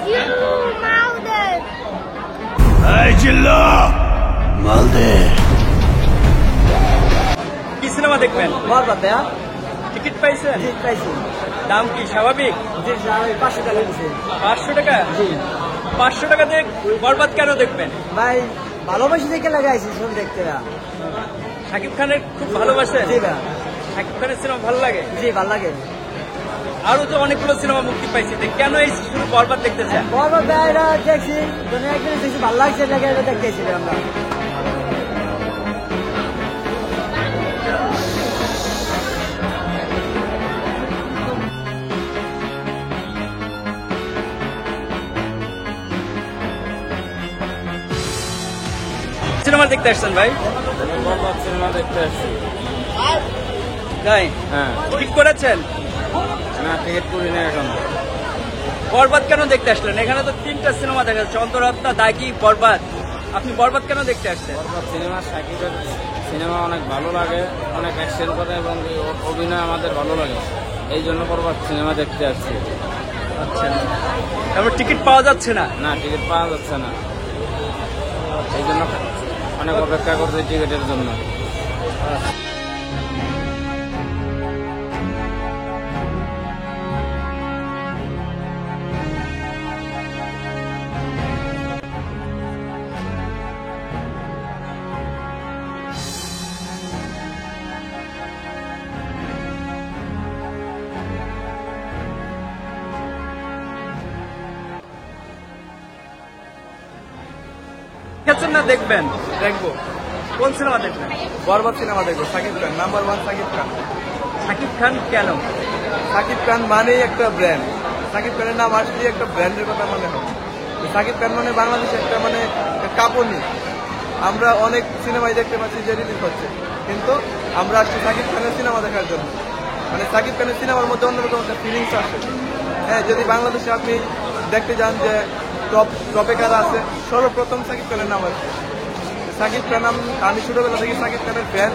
কি সিনেমা দেখবেন? বরবাদ ভাইয়া। টিকিট পাইছেন? টিকিট পাইছি। দাম কি স্বাভাবিক? জি, 500 টাকা দিচ্ছে। 500 টাকা? জি। 500 টাকা দিয়ে বরবাদ কেন দেখবেন? ভাই ভালোবাসি দেখে লাগাইছি ছবি দেখতে। শাকিব খানের খুব ভালোবাসেন? জি ভাই। শাকিব খানের সিনেমা ভালো লাগে? জি, ভালো লাগে। আরো তো অনেকগুলো সিনেমা মুক্তি পাইছে, কেন এই শুধু বরবাদ দেখতে চান? বরবাদ ভাইরা দেখছি, একদিন দেখছি ভালো লাগছে, লেগে দেখতেছি আমরা। সিনেমা দেখতে আসছেন ভাই? বরবাদ সিনেমা দেখতে আসছি। তাই? হ্যাঁ। টিকিট করেছেন? না, টিকিট করি না এখন। বরবাদ কেন দেখতে আসলেন? এখানে তো 3টা সিনেমা দেখা যাচ্ছে, অন্তরাত্মা, দাগি, বরবাদ। আপনি বরবাদ কেন দেখতে আসছেন? বরবাদ সিনেমা, শাকিবের সিনেমা অনেক ভালো লাগে, অনেক অ্যাকশন করে এবং অভিনয় আমাদের ভালো লাগে, এই জন্য বরবাদ সিনেমা দেখতে আসছি। আচ্ছা, তারপর টিকিট পাওয়া যাচ্ছে না? না, টিকিট পাওয়া যাচ্ছে না, এই জন্য অনেক অপেক্ষা করছে টিকিটের জন্য। দেখছেন না? দেখবেন? দেখবো। কোন সিনেমা দেখবেন? বরবাদ সিনেমা দেখবো। শাকিব খান, নাম্বার 1 শাকিব খান। শাকিব খান কেন? শাকিব খান মানেই একটা ব্র্যান্ড। শাকিব খানের নাম আসলে একটা ব্র্যান্ডের কথা মনে হয়। শাকিব খান মানে বাংলাদেশে একটা মানে কাঁপুনি। আমরা অনেক সিনেমায় দেখতে পাচ্ছি যে রিলিজ হচ্ছে, কিন্তু আমরা আসছি শাকিব খানের সিনেমা দেখার জন্য। মানে শাকিব খানের সিনেমার মধ্যে অন্যরকম একটা ফিলিংস আসে। হ্যাঁ, যদি বাংলাদেশে আপনি দেখতে যান যে টপে কারা আছে, সর্বপ্রথম শাকিব খানের নাম আছে। শাকিব খান, আমি ছোটবেলা থেকে শাকিব খানের ফ্যান।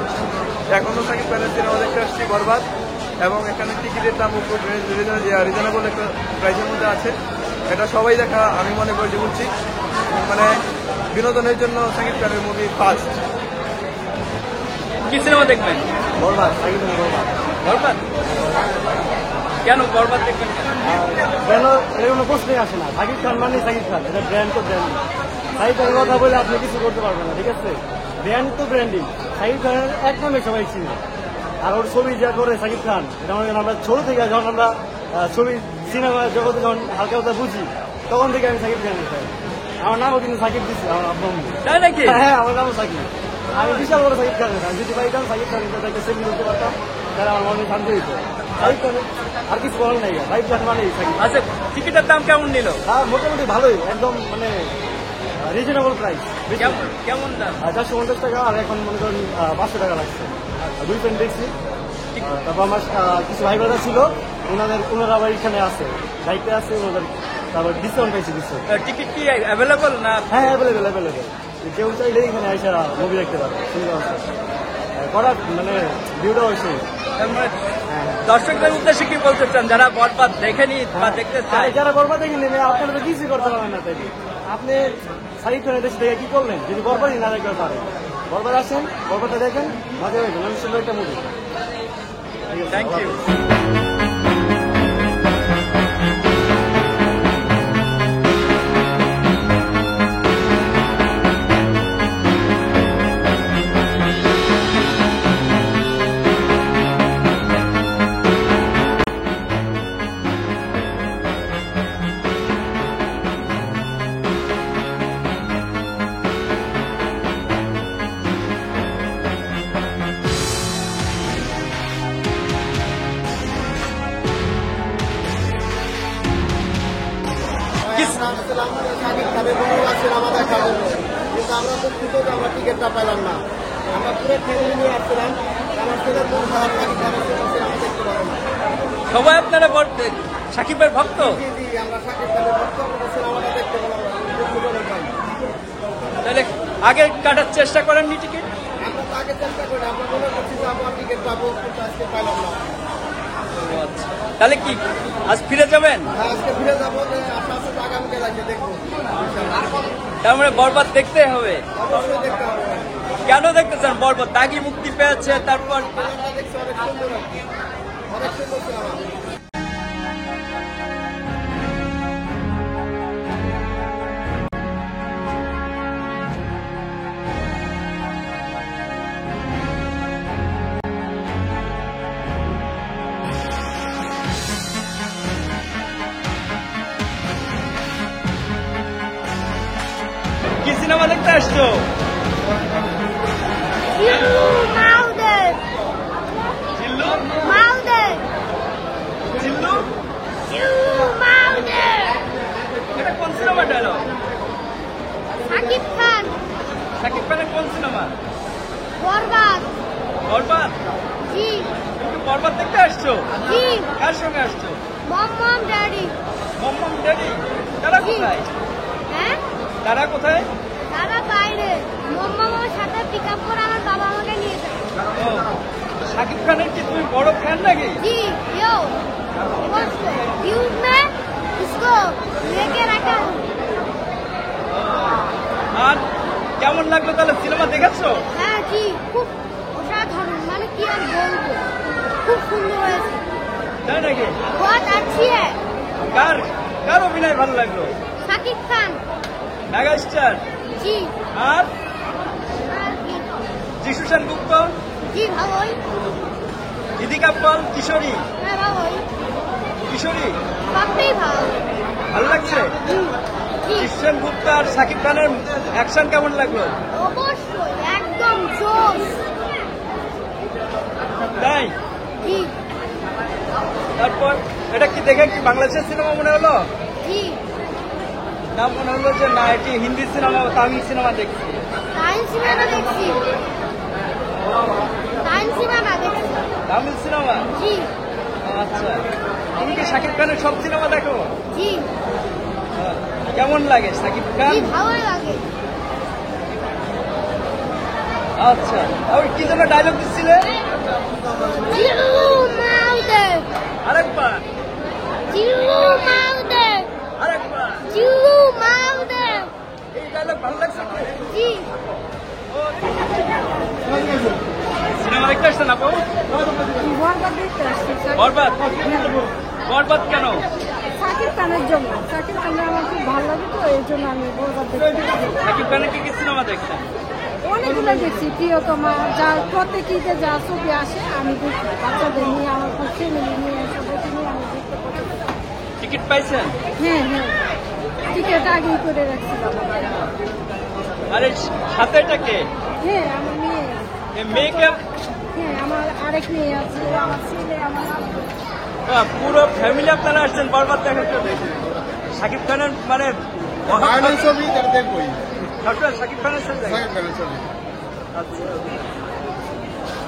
এখনো শাকিব খানের সিনেমা দেখতে আসছি বরবাদ, এবং এখানে টিকিটের দাম খুব রিজনেবল একটা প্রাইসের মধ্যে আছে। এটা সবাই দেখা আমি মনে করি যে উচিত। মানে বিনোদনের জন্য শাকিব খানের মুভি ফার্স্ট। কি সিনেমা দেখবেন? বরবাদ, শাকিব খানের বরবাদ। বরবাদ কেন? বরবাদ দেখবেন কেন? এর কোনো প্রশ্নই আসে না। শাকিব খান মানে শাকিব খান, এটা ব্র্যান্ড তো ব্র্যান্ডিং। শাকিব খানের কথা বলে আপনি কিছু করতে পারবেন না, ঠিক আছে? ব্র্যান্ড তো ব্র্যান্ডিং। শাকিব খানের এক নামে সবাই চিনে। আর ওর ছবি যা করে শাকিব খান, এটা মনে করেন আমরা ছোট থেকে যখন আমরা ছবি সিনেমা জগতে যখন হালকা কথা বুঝি, তখন থেকে আমি শাকিব খানের ফ্যান। আমার নামও কিন্তু সাকিব দিচ্ছে, আমার আব্বু। তাই নাকি? হ্যাঁ, আমার নামও সাকিব। আমি বিশাল বড় সাকিব খানের ফ্যান। যদি পাইতাম সাকিব খানের সাথে একটা সেলফি করতে পারতাম, তাহলে আমার মনে শান্তি হইত। সাকিব খান আর কিছু বলার নাই, সাকিব খান মানেই সাকিব। আচ্ছা, টিকিটের দাম কেমন নিল? হ্যাঁ, মোটামুটি ভালোই, একদম মানে রিজনেবল প্রাইস। কেমন দাম? 450 টাকা, আর এখন মনে করেন 500 টাকা লাগছে। 2 ফ্রেন্ড দেখছি। তারপর আমার কিছু ভাই ব্রাদার ছিল, ওনারা আবার এখানে আছে, দায়িত্বে আছে ওনাদের। তারপর ডিসকাউন্ট পাইছি কিছু। টিকিট কি অ্যাভেলেবল না? হ্যাঁ, অ্যাভেলেবেল। কেউ চাইলে এখানে এসে মুভি দেখতে পারে, সুবিধা আছে। করার মানে ভিউটাও সেই। দর্শকদের উদ্দেশ্যে কি বলতে চান যারা বরবাদ দেখেনি বা দেখতে চায়? যারা বরবাদ দেখেনি, আপনারা তো কিছুই করতে পারবেন না। তাই আপনি শাকিব খানের দেশে দেখে কি করলেন যদি বরবাদই না দেখতে পারেন? বরবাদ আসেন, বরবাদটা দেখেন, মজা হয়ে গেল। সুন্দর একটা মুভি। Thank you. কিন্তু আমরা তো খুব আমরা টিকিটটা পেলাম না। আমরা পুরো ফ্যামিলি নিয়ে আসছিলাম, আমার ছেলের মন খারাপ লাগে, সিনেমা দেখতে পারবো না। সবাই আপনারা শাকিবের ভক্ত? জি জি, আমরা শাকিব খানের ভক্ত, আমরা সিনেমাটা দেখতে পেলাম না। তাহলে আগে কাটার চেষ্টা করেননি টিকিট? আমরা তো আগে চেষ্টা করি, আমরা মনে করছি যে আমরা টিকিট পাবো, কিন্তু আজকে পাইলাম না। আচ্ছা, তাহলে কি আজ ফিরে যাবেন? আজকে ফিরে যাবো, আশা আছে আগামীকাল আছে দেখবো তার মানে বরবাদ দেখতে হবে। অবশ্যই দেখতে হবে কেন দেখতে চান বরবাদ? দাগি মুক্তি পেয়েছে, তারপর সিনেমাটা দেখছি অনেক সুন্দর আর কি। অনেক সুন্দর সিনেমা কি সিনেমা দেখতে আসছো? চিল্লু চিল্লু এটা কোন সিনেমাটা এলো? সাকিব খান শাকিব খানের কোন সিনেমা? বরবাদ বরবাদ। জি তুমি বরবাদ দেখতে আসছো? জি কার সঙ্গে আসছো? মম ড্যাডি মম ড্যাডি। তারা জি। কোথায়? হ্যাঁ তারা কোথায়? তারা বাইরে মম্মামার সাথে পিক আপ করে আমার বাবা আমাকে নিয়ে যায় ও, শাকিব খানের কি তুমি বড় ফ্যান নাকি? जी यो यूज में इसको लेके रखा हूँ আর কেমন লাগলো তাহলে? সিনেমা দেখেছো? হ্যাঁ জি খুব অসাধারণ মানে কি আর বলবো খুব সুন্দর হয়েছে তাই নাকি? बहुत अच्छी है কার কার অভিনয় ভালো লাগলো? Shakib Khan mega star. जी আর और की? যিশু সেনগুপ্ত, जी भाई দীপিকা পাল, কিশোরী मैं भाई কিশোরী पप्पी भाई ভালো লাগছে? जी যিশু সেনগুপ্ত আর শাকিব খানের অ্যাকশন কেমন লাগলো? অবশ্যই একদম জোশ তাই? জি তারপর এটা কি দেখে কি বাংলাদেশের সিনেমা মনে হলো? জি না মনে হলো যে না এটি হিন্দি সিনেমা, তামিল সিনেমা দেখছি। টাইম সিনেমা দেখছি টাইম সিনেমা দেখছি তামিল সিনেমা। জি আচ্ছা, তুমি কি শাকিব খানের সব সিনেমা দেখো? জি কেমন লাগে শাকিব খান? জি ভালো লাগে আচ্ছা, আর কি যেন ডায়লগ দিচ্ছিলে? জিরু মাউদে আরেকবার জিরু মাউদে আরেকবার। জিরু মাউদে এই ডায়লগ ভালো লাগছে তো? জি সিনেমা দেখতে আসছেন আপু? বরবাদ দেখতে আসছি বরবাদ। বরবাদ কেন? সাকিব খানের জন্য সাকিব খানের আমার খুব ভালো লাগে তো এই জন্য আমি বরবাদ দেখতে আসছি। শাকিব খানের কি কি সিনেমা দেখছেন? অনেকগুলো দেখছি প্রিয়তমা যার প্রত্যেক ঈদে যা ছবি আসে আমি দেখি বাচ্চাদের নিয়ে আমার ফ্যামিলি নিয়ে সবাইকে নিয়ে আমি দেখতে পছন্দ করি। টিকিট পাইছেন? হ্যাঁ হ্যাঁ টিকিট আগেই করে রাখছিলাম আরে সাথে এটা কে? হ্যাঁ আমার মেয়ে এই মেয়েকে হ্যাঁ আমার আরেক মেয়ে আছে আমার ছেলে আমার আব্বু। পুরো ফ্যামিলি আপনারা আসছেন বরবাদ দেখার জন্য? শাকিব খানের মানে ভায়োলেন্স ছবি তার দেখবই সবসময় শাকিব খানের সাথে সাকিব খানের ছবি আচ্ছা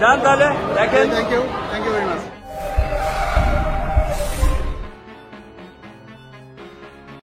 যান তাহলে দেখেন। Thank you very much